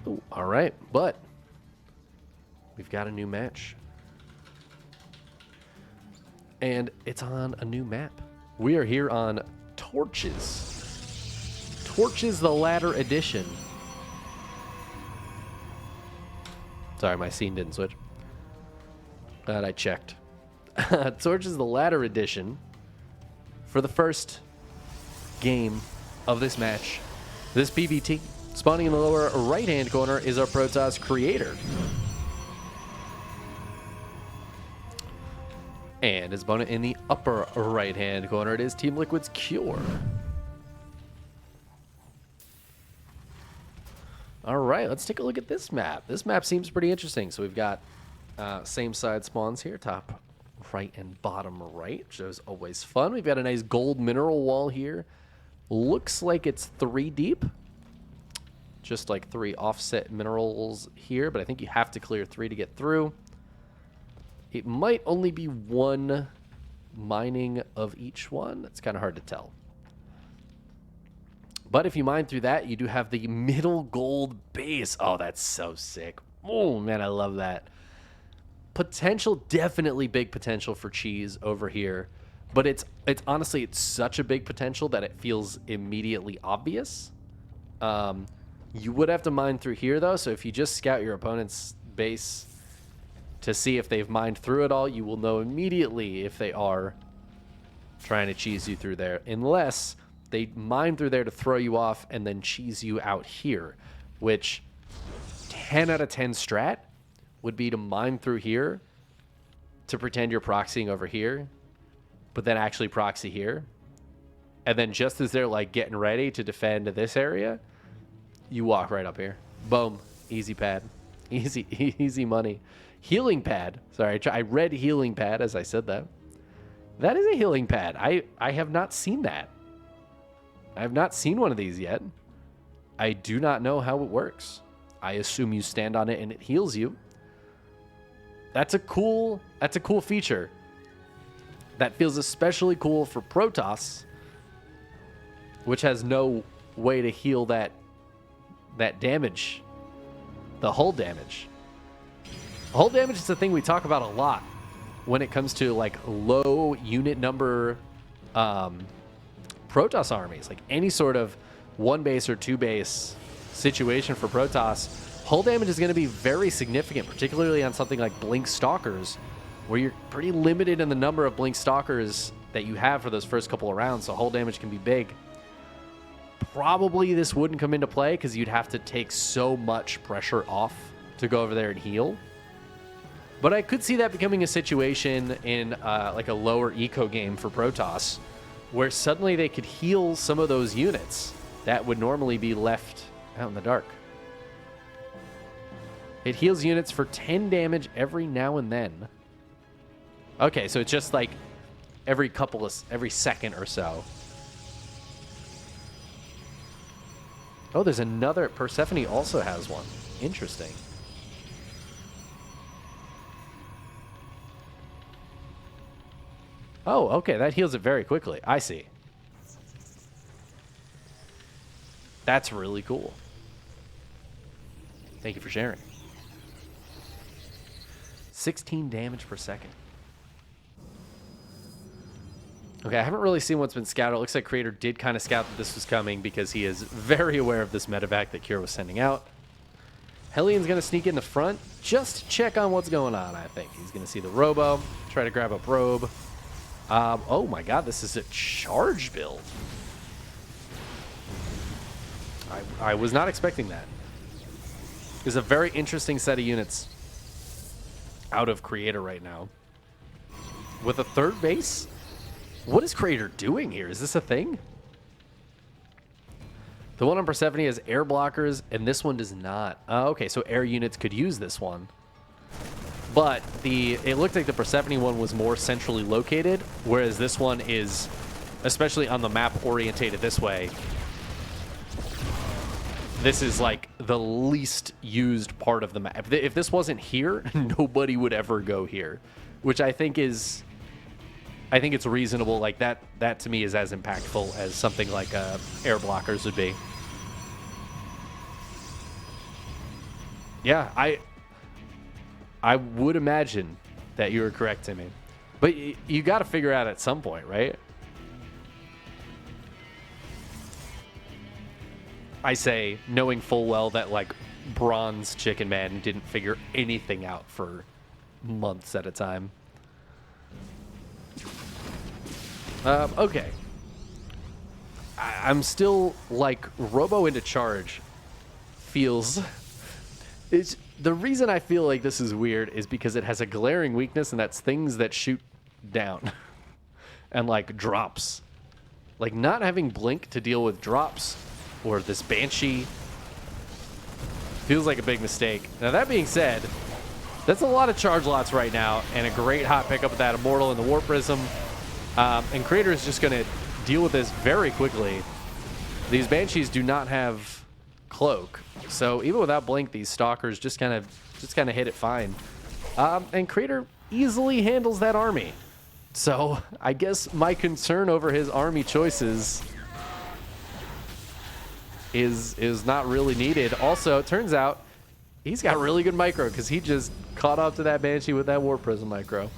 Ooh, all right, but we've got a new match. And it's on a new map. We are here on Torches. Torches the Ladder Edition. Sorry, my scene didn't switch. Glad I checked. Torches the Ladder Edition. For the first game of this match, this PvT. Spawning in the lower right-hand corner is our Protoss creator. And his opponent in the upper right-hand corner, it is Team Liquid's Cure. All right, let's take a look at this map. This map seems pretty interesting. So we've got same side spawns here, top right and bottom right, which is always fun. We've got a nice gold mineral wall here. Looks like it's 3 deep. Just like 3 offset minerals here, but I think you have to clear 3 to get through. It might only be 1 mining of each one. It's kind of hard to tell. But if you mine through that, you do have the middle gold base. Oh, that's so sick. Oh, man, I love that. Potential, definitely big potential for cheese over here. But it's honestly, it's such a big potential that it feels immediately obvious. You would have to mine through here, though. So if you just scout your opponent's base to see if they've mined through it all, you will know immediately if they are trying to cheese you through there. Unless they mine through there to throw you off and then cheese you out here, which 10 out of 10 strat would be to mine through here to pretend you're proxying over here, but then actually proxy here. And then just as they're like getting ready to defend this area, you walk right up here. Boom. Easy pad. Easy money. Healing pad. Sorry, I read healing pad as I said that. That is a healing pad. I have not seen that. I have not seen one of these yet. I do not know how it works. I assume you stand on it and it heals you. That's a cool feature. That feels especially cool for Protoss, which has no way to heal that damage. The hull damage. Hull damage is a thing we talk about a lot when it comes to like low unit number Protoss armies. Like any sort of 1 base or 2 base situation for Protoss, hull damage is going to be very significant, particularly on something like Blink Stalkers, where you're pretty limited in the number of Blink Stalkers that you have for those first couple of rounds, so hull damage can be big. Probably this wouldn't come into play because you'd have to take so much pressure off to go over there and heal. But I could see that becoming a situation in like a lower eco game for Protoss, where suddenly they could heal some of those units that would normally be left out in the dark. It heals units for 10 damage every now and then. Okay, so it's just like every second or so. Oh, there's another. Persephone also has one. Interesting. Oh, okay, that heals it very quickly. I see. That's really cool. Thank you for sharing. 16 damage per second. Okay, I haven't really seen what's been scouted. It looks like Creator did kind of scout that this was coming because he is very aware of this medevac that Cure was sending out. Hellian's going to sneak in the front just to check on what's going on, I think. He's going to see the Robo, try to grab a probe. Oh my god, this is a charge build. I was not expecting that. It's a very interesting set of units out of Creator right now. With a 3rd base? What is Creator doing here? Is this a thing? The one on Persephone has air blockers, and this one does not. Oh, okay, so air units could use this one. But it looked like the Persephone one was more centrally located, whereas this one is, especially on the map orientated this way, this is like the least used part of the map. If this wasn't here, nobody would ever go here, which I think it's reasonable. Like that to me is as impactful as something like air blockers would be. Yeah, I would imagine that you were correct, Timmy. But you got to figure out at some point, right? I say, knowing full well that, like, bronze Chickenman didn't figure anything out for months at a time. Okay. I'm still, like, Robo into charge feels... It's, the reason I feel like this is weird is because it has a glaring weakness, and that's things that shoot down. And, like, drops. Like, not having Blink to deal with drops... or this Banshee feels like a big mistake. Now, that being said, that's a lot of charge lots right now, and a great hot pickup with that Immortal and the Warp Prism. And Creator is just going to deal with this very quickly. These Banshees do not have Cloak, so even without Blink, these Stalkers just kind of hit it fine. And Creator easily handles that army. So I guess my concern over his army choices is not really needed. Also, it turns out he's got really good micro because he just caught up to that Banshee with that Warp Prism micro.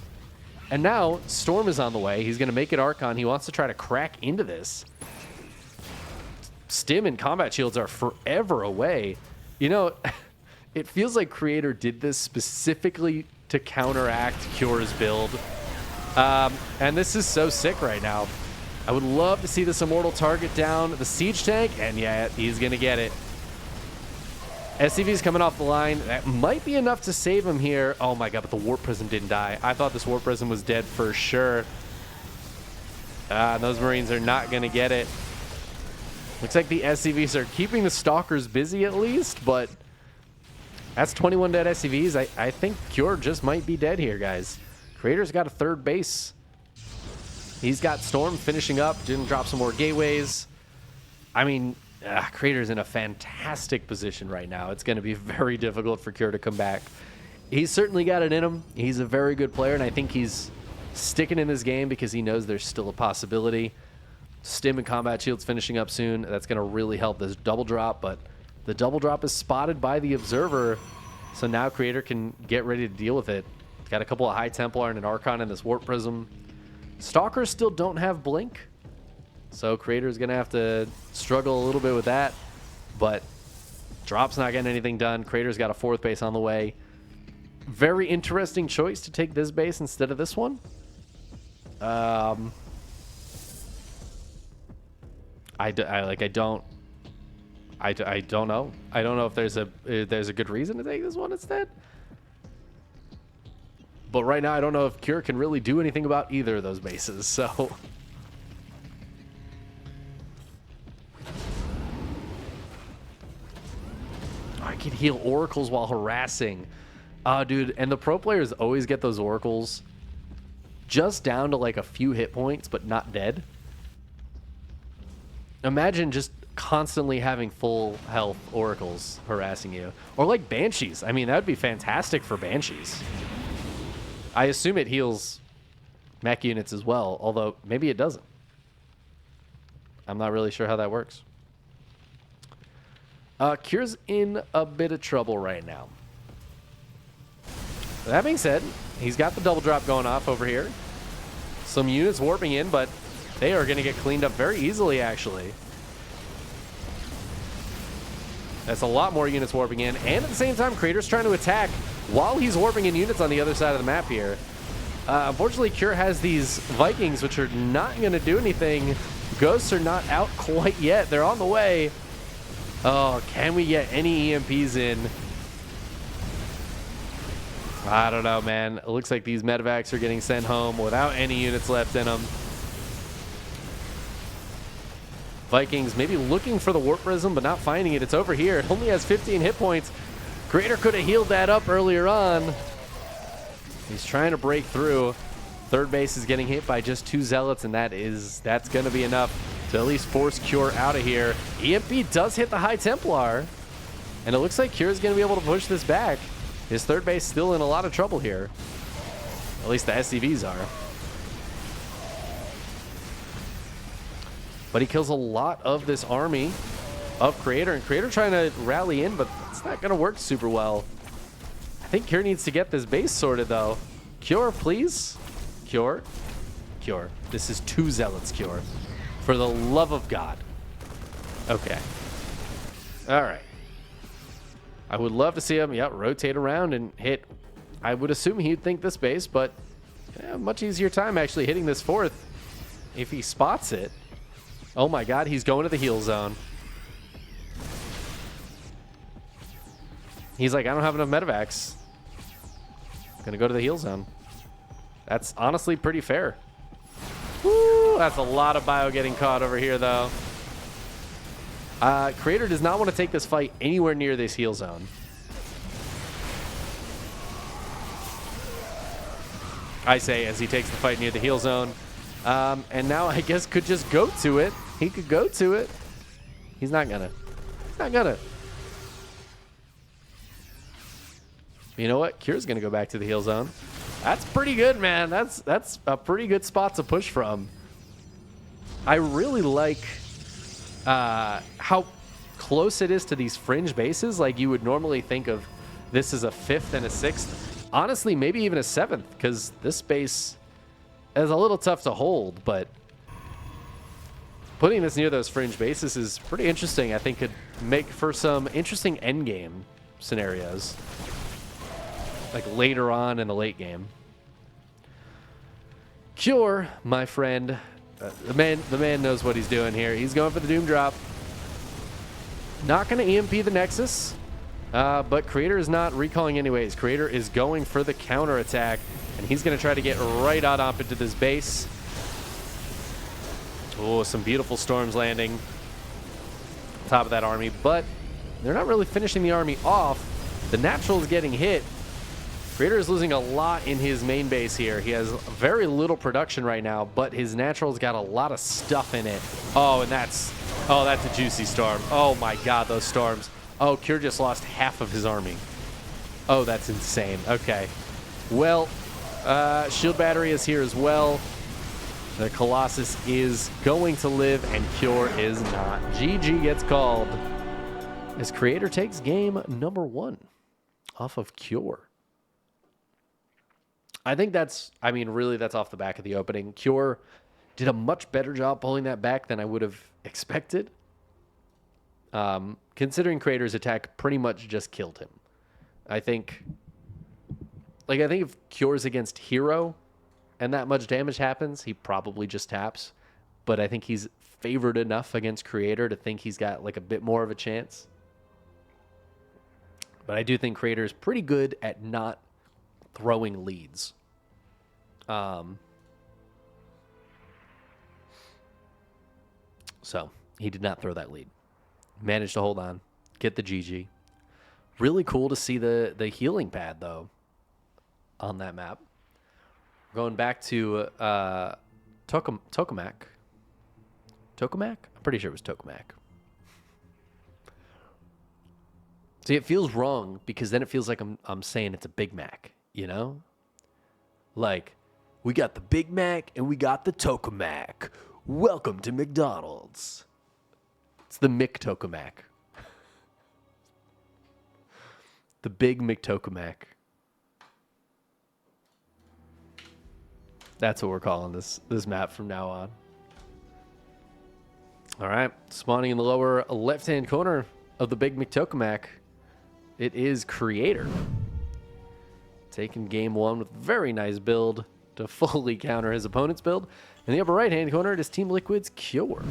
And now Storm is on the way. He's going to make it Archon. He wants to try to crack into this. Stim and combat shields are forever away. You know, it feels like Creator did this specifically to counteract Cure's build. And this is so sick right now. I would love to see this Immortal target down the Siege Tank, and yeah, he's going to get it. SCV's coming off the line. That might be enough to save him here. Oh my god, but the Warp Prism didn't die. I thought this Warp Prism was dead for sure. Those Marines are not going to get it. Looks like the SCVs are keeping the Stalkers busy at least, but that's 21 dead SCVs. I think Cure just might be dead here, guys. Creator's got a third base. He's got Storm finishing up, didn't drop some more gateways. I mean, Creator's in a fantastic position right now. It's going to be very difficult for Cure to come back. He's certainly got it in him. He's a very good player, and I think he's sticking in this game because he knows there's still a possibility. Stim and combat shields finishing up soon. That's going to really help this double drop, but the double drop is spotted by the Observer, so now Creator can get ready to deal with it. Got a couple of High Templar and an Archon in this Warp Prism. Stalkers still don't have Blink, so Creator's going to have to struggle a little bit with that, but Drop's not getting anything done. Creator's got a fourth base on the way. Very interesting choice to take this base instead of this one. I don't know. I don't know if there's a good reason to take this one instead. But right now, I don't know if Cure can really do anything about either of those bases, so... I can heal Oracles while harassing. Dude, and the pro players always get those Oracles just down to like a few hit points, but not dead. Imagine just constantly having full health Oracles harassing you. Or like Banshees. I mean, that would be fantastic for Banshees. I assume it heals mech units as well, although maybe it doesn't. I'm not really sure how that works. Cure's in a bit of trouble right now. That being said, he's got the double drop going off over here. Some units warping in, but they are going to get cleaned up very easily, actually. That's a lot more units warping in, and at the same time, Creator's trying to attack while he's warping in units on the other side of the map here. Unfortunately, Cure has these Vikings, which are not going to do anything. Ghosts are not out quite yet. They're on the way. Oh, can we get any EMPs in? I don't know, man. It looks like these medevacs are getting sent home without any units left in them. Vikings maybe looking for the Warp Prism, but not finding it. It's over here. It only has 15 hit points. Creator could have healed that up earlier on. He's trying to break through. Third base is getting hit by just 2 Zealots, and that's going to be enough to at least force Cure out of here. EMP does hit the High Templar, and it looks like Cure's going to be able to push this back. His third base still in a lot of trouble here. At least the SCVs are. But he kills a lot of this army of Creator, and Creator trying to rally in, but it's not going to work super well. I think Cure needs to get this base sorted, though. Cure, please. Cure. Cure. This is 2 Zealots, Cure. For the love of God. Okay. All right. I would love to see him, rotate around and hit. I would assume he'd think this base, but much easier time actually hitting this 4th if he spots it. Oh my God, he's going to the heal zone. He's like, I don't have enough medevacs. Gonna go to the heal zone. That's honestly pretty fair. Woo, that's a lot of bio getting caught over here, though. Creator does not want to take this fight anywhere near this heal zone. I say as he takes the fight near the heal zone. And now I guess could just go to it. He could go to it. He's not gonna. He's not gonna. You know what? Cure's gonna go back to the heal zone. That's pretty good, man. That's a pretty good spot to push from. I really like how close it is to these fringe bases. Like you would normally think of this as a 5th and a 6th. Honestly, maybe even a 7th, because this base is a little tough to hold, but putting this near those fringe bases is pretty interesting. I think could make for some interesting endgame scenarios, like later on in the late game. Cure, my friend, the man knows what he's doing here. He's going for the Doom Drop. Not going to EMP the Nexus, but Creator is not recalling anyways. Creator is going for the counter attack, and he's going to try to get right out up into this base. Oh, some beautiful storms landing on top of that army, but they're not really finishing the army off. The natural is getting hit. Creator is losing a lot in his main base here. He has very little production right now, but his natural's got a lot of stuff in it. Oh, and that's a juicy storm. Oh my God, those storms. Oh, Cure just lost half of his army. Oh, that's insane. Okay. Well, Shield Battery is here as well. The Colossus is going to live, and Cure is not. GG gets called as Creator takes game number 1 off of Cure. I think really that's off the back of the opening. Cure did a much better job pulling that back than I would have expected. Considering Creator's attack pretty much just killed him. I think if Cure's against Hero and that much damage happens, he probably just taps. But I think he's favored enough against Creator to think he's got like a bit more of a chance. But I do think Creator is pretty good at not throwing leads. So he did not throw that lead. Managed to hold on, get the GG. Really cool to see the healing pad though on that map. Going back to Tokamak. Tokamak? I'm pretty sure it was Tokamak. See, it feels wrong because then it feels like I'm saying it's a Big Mac, you know? Like, we got the Big Mac and we got the Tokamak. Welcome to McDonald's. It's the McTokamak. The Big McTokamak. That's what we're calling this map from now on. All right, spawning in the lower left-hand corner of the Big McTokamak, it is Creator. Taking game 1 with a very nice build to fully counter his opponent's build. In the upper right-hand corner, it is Team Liquid's Cure.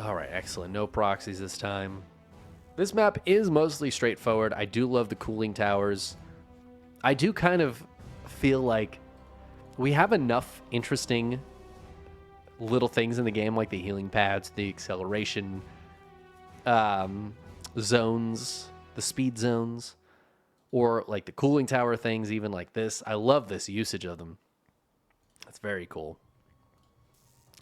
All right, excellent. No proxies this time. This map is mostly straightforward. I do love the cooling towers. I do kind of feel like we have enough interesting little things in the game, like the healing pads, the acceleration zones, the speed zones, or like the cooling tower things, even like this. I love this usage of them. That's very cool.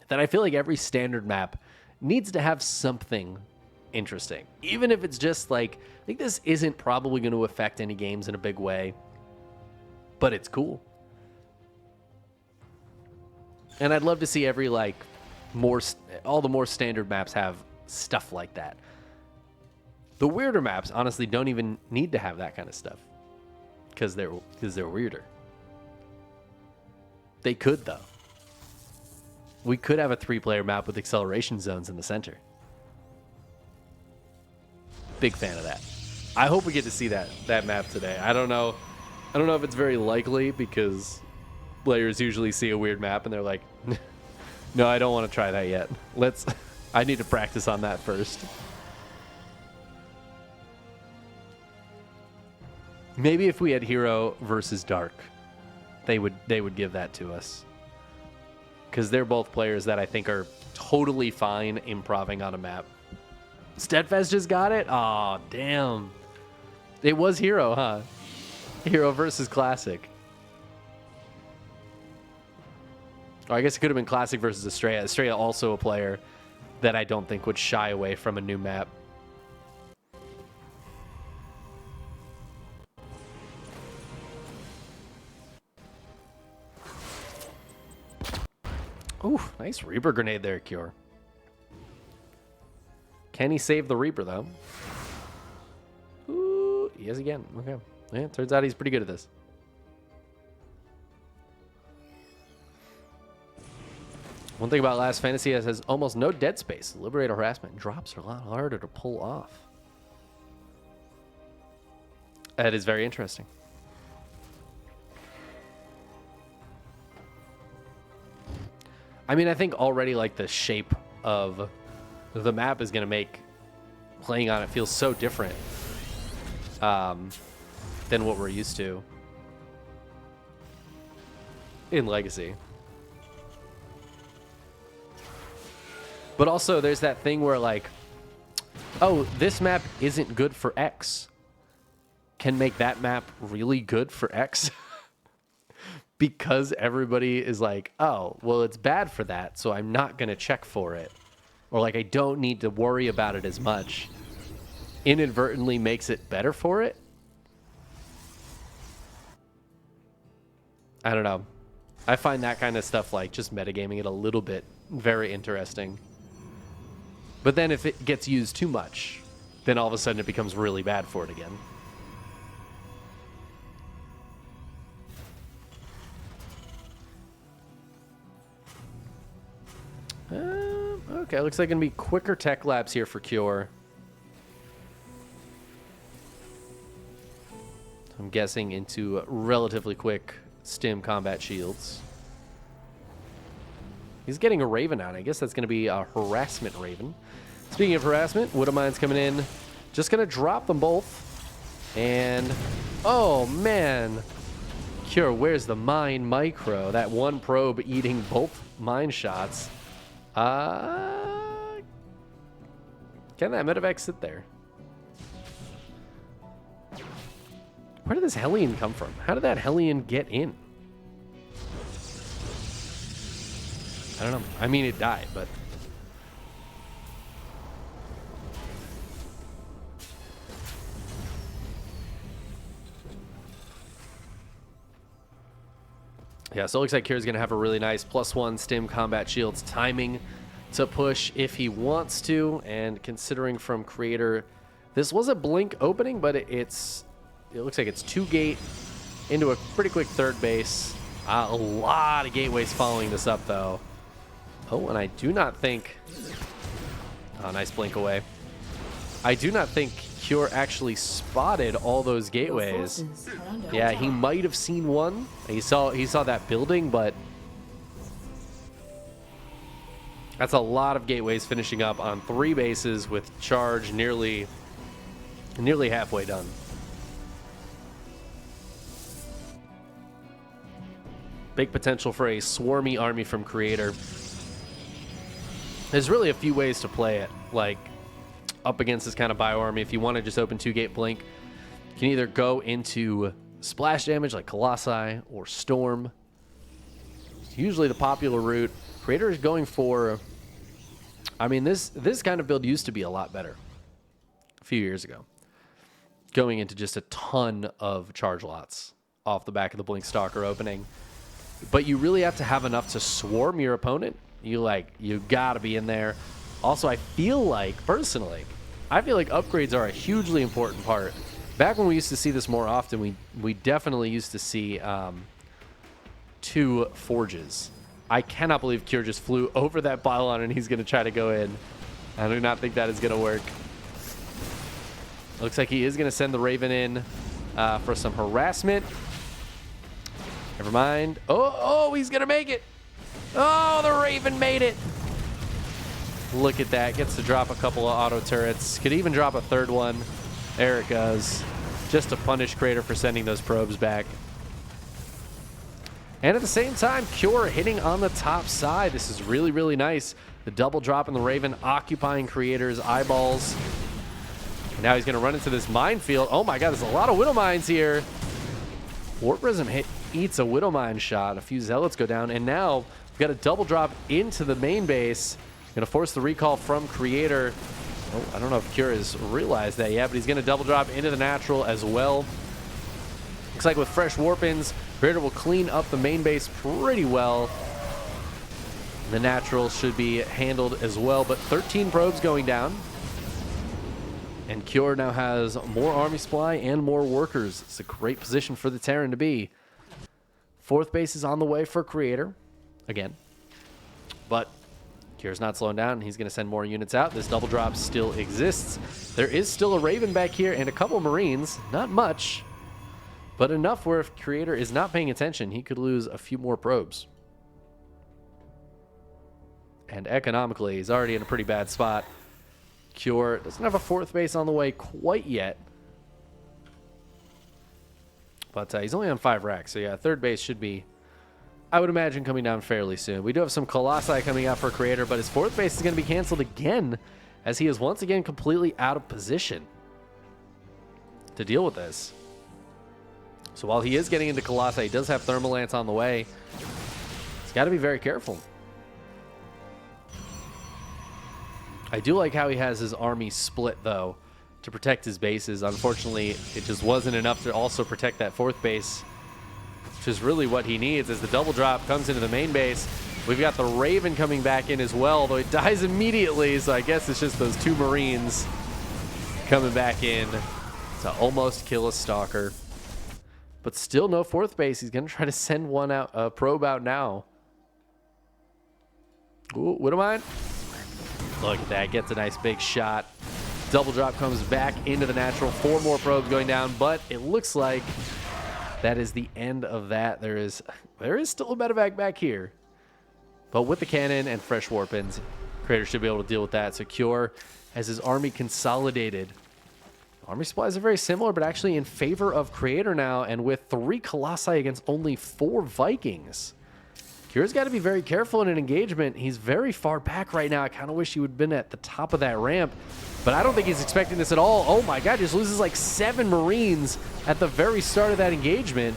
that I feel like every standard map needs to have something interesting. Even if it's just like, I think this isn't probably going to affect any games in a big way, but it's cool. And I'd love to see every like all the more standard maps have stuff like that. The weirder maps honestly don't even need to have that kind of stuff because they're weirder. They could though. We could have a 3-player map with acceleration zones in the center. Big fan of that. I hope we get to see that map today. I don't know if it's very likely because players usually see a weird map and they're like, no, I don't want to try that yet. I need to practice on that first. Maybe if we had Hero versus Dark, they would give that to us. Because they're both players that I think are totally fine improving on a map. Steadfast just got it? Aw, damn. It was Hero, huh? Hero versus Classic. Or I guess it could have been Classic versus Estrella. Estrella also a player that I don't think would shy away from a new map. Ooh, nice Reaper grenade there, Cure. Can he save the Reaper, though? Ooh, he is again. Okay. Yeah, turns out he's pretty good at this. One thing about Last Fantasy is it has almost no dead space. Liberator harassment drops are a lot harder to pull off. That is very interesting. I mean, I think already like the shape of the map is going to make playing on it feel so different than what we're used to in Legacy. But also there's that thing where like, oh, this map isn't good for X. Can make that map really good for X. Because everybody is like, oh, well, it's bad for that, so I'm not going to check for it. Or like, I don't need to worry about it as much. Inadvertently makes it better for it. I don't know. I find that kind of stuff, like just metagaming it a little bit, very interesting. But then if it gets used too much, then all of a sudden it becomes really bad for it again. Okay, looks like going to be quicker tech labs here for Cure. I'm guessing into relatively quick stim combat shields. He's getting a Raven out. I guess that's going to be a harassment Raven. Speaking of harassment, Widow Mine's coming in. Just going to drop them both. And, oh man. Cure, where's the mine micro? That one probe eating both mine shots. Can that medevac sit there? Where did this Hellion come from? How did that Hellion get in? I don't know. I mean, it died, but... Yeah, so it looks like Kira's going to have a really nice +1 stim combat shields timing to push if he wants to. And considering from creator, this was a blink opening, but it looks like it's 2 gate into a pretty quick third base. A lot of gateways following this up, though. Oh, and I do not think... Oh, nice blink away. I do not think Cure actually spotted all those gateways. Yeah, he might have seen one. He saw that building, but that's a lot of gateways finishing up on 3 bases with charge nearly halfway done. Big potential for a swarmy army from creator. There's really a few ways to play it, like up against this kind of bio army. If you want to just open 2-gate blink, you can either go into splash damage like Colossi or Storm. It's usually the popular route. Creator is going for... I mean, this kind of build used to be a lot better a few years ago. Going into just a ton of charge lots off the back of the Blink Stalker opening. But you really have to have enough to swarm your opponent. You gotta be in there. Also, I feel like, personally, upgrades are a hugely important part. Back when we used to see this more often, we definitely used to see 2 forges. I cannot believe Cure just flew over that pylon and he's gonna try to go in. I do not think that is gonna work. Looks like he is going to send the Raven in for some harassment. Never mind. Oh, he's going to make it. Oh, the Raven made it. Look at that. Gets to drop a couple of auto turrets. Could even drop a third one. There it goes. Just to punish Creator for sending those probes back. And at the same time, Cure hitting on the top side. This is really, really nice. The double drop in the Raven occupying Creator's eyeballs. Now he's going to run into this minefield. Oh my god, there's a lot of Widow Mines here. Warp Prism eats a Widow Mine shot. A few Zealots go down. And now we've got a double drop into the main base. Going to force the recall from Creator. Oh, I don't know if Cure has realized that yet, but he's going to double drop into the natural as well. Looks like with fresh Warpins, Creator will clean up the main base pretty well. The natural should be handled as well, but 13 probes going down. And Cure now has more army supply and more workers. It's a great position for the Terran to be. 4th base is on the way for Creator. Again. But Cure's not slowing down. He's going to send more units out. This double drop still exists. There is still a Raven back here and a couple Marines. Not much. But enough where if Creator is not paying attention, he could lose a few more probes. And economically, he's already in a pretty bad spot. Cure doesn't have a 4th base on the way quite yet. But he's only on 5 racks. So yeah, 3rd base should be, I would imagine, coming down fairly soon. We do have some Colossi coming out for Creator, but his 4th base is going to be canceled again as he is once again completely out of position to deal with this. So while he is getting into Colossi, he does have Thermal Lance on the way. He's got to be very careful. I do like how he has his army split, though, to protect his bases. Unfortunately, it just wasn't enough to also protect that 4th base, which is really what he needs as the double drop comes into the main base. We've got the Raven coming back in as well, though it dies immediately, so I guess it's just those 2 Marines coming back in to almost kill a Stalker. But still no 4th base. He's going to try to send one out, a probe out now. Ooh, Widowmine. Look at that. Gets a nice big shot. Double drop comes back into the natural. 4 more probes going down, but it looks like that is the end of that. There is still a medevac back here. But with the cannon and fresh Warpins, Creator should be able to deal with that. So Cure has his army consolidated. Army supplies are very similar, but actually in favor of Creator now, and with 3 Colossi against only 4 Vikings. Cure's got to be very careful in an engagement. He's very far back right now. I kind of wish he would have been at the top of that ramp, but I don't think he's expecting this at all. Oh my god, just loses like 7 Marines at the very start of that engagement.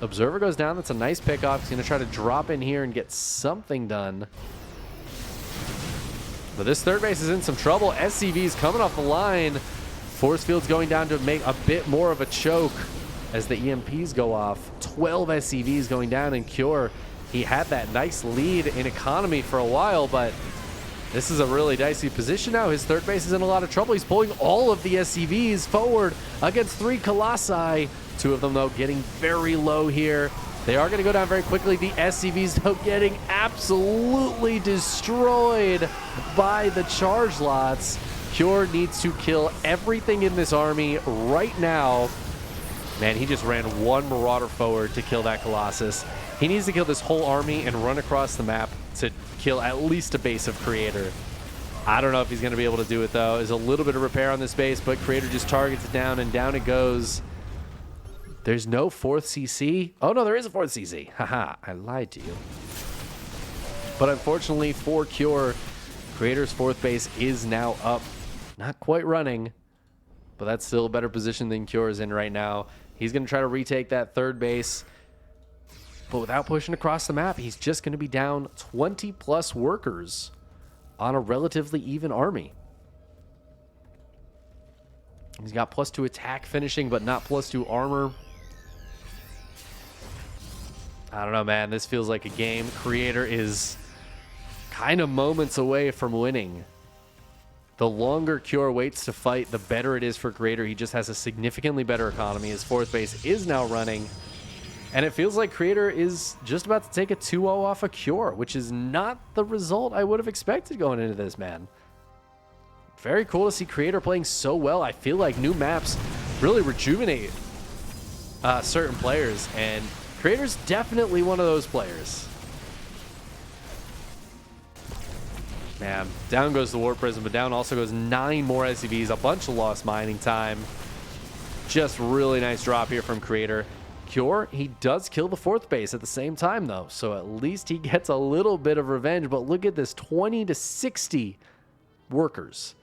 Observer goes down. That's a nice pickoff. He's going to try to drop in here and get something done. But this 3rd base is in some trouble. SCV's coming off the line. Force field's going down to make a bit more of a choke as the EMPs go off. 12 SCVs going down, and Cure, he had that nice lead in economy for a while, but this is a really dicey position now. His 3rd base is in a lot of trouble. He's pulling all of the SCVs forward against 3 Colossi. 2 of them, though, getting very low here. They are going to go down very quickly. The SCVs, though, getting absolutely destroyed by the charge lots. Cure needs to kill everything in this army right now. Man, he just ran 1 Marauder forward to kill that Colossus. He needs to kill this whole army and run across the map to kill at least a base of Creator. I don't know if he's going to be able to do it, though. There's a little bit of repair on this base, but Creator just targets it down, and down it goes. There's no 4th CC. Oh, no, there is a 4th CC. Haha, I lied to you. But unfortunately for Cure, Creator's 4th base is now up. Not quite running, but that's still a better position than Cure is in right now. He's going to try to retake that 3rd base. But without pushing across the map, he's just going to be down 20 plus workers on a relatively even army. He's got +2 attack finishing, but not +2 armor. I don't know, man. This feels like a game. Creator is kind of moments away from winning. The longer Cure waits to fight, the better it is for Creator. He just has a significantly better economy. His 4th base is now running. And it feels like Creator is just about to take a 2-0 off of Cure, which is not the result I would have expected going into this, man. Very cool to see Creator playing so well. I feel like new maps really rejuvenate certain players, and Creator's definitely one of those players. Man, down goes the Warp Prism, but down also goes 9 more SCVs, a bunch of lost mining time. Just really nice drop here from Creator. Cure, he does kill the 4th base at the same time, though, so at least he gets a little bit of revenge, but look at this, 20 to 60 workers.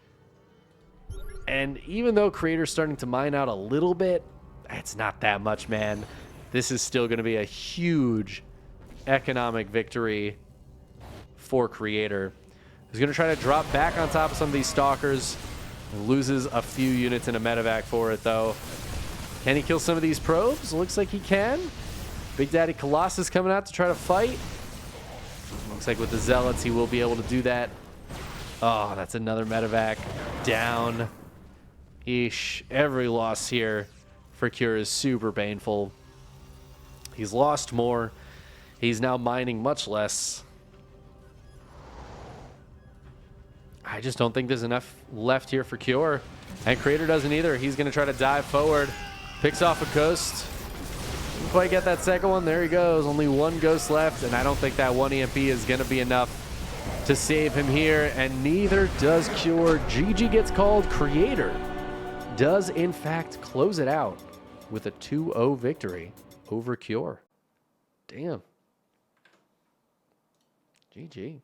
And even though Creator's starting to mine out a little bit, it's not that much, man. This is still going to be a huge economic victory for Creator. He's going to try to drop back on top of some of these Stalkers. Loses a few units in a medevac for it, though. Can he kill some of these probes? Looks like he can. Big Daddy Colossus coming out to try to fight. Looks like with the Zealots, he will be able to do that. Oh, that's another medevac. Down. Eesh. Every loss here for Cure is super painful. He's lost more. He's now mining much less. I just don't think there's enough left here for Cure. And Creator doesn't either. He's going to try to dive forward. Picks off a ghost. Didn't quite get that second one. There he goes. Only 1 ghost left. And I don't think that 1 EMP is going to be enough to save him here. And neither does Cure. GG gets called. Creator does, in fact, close it out with a 2-0 victory over Cure. Damn. GG.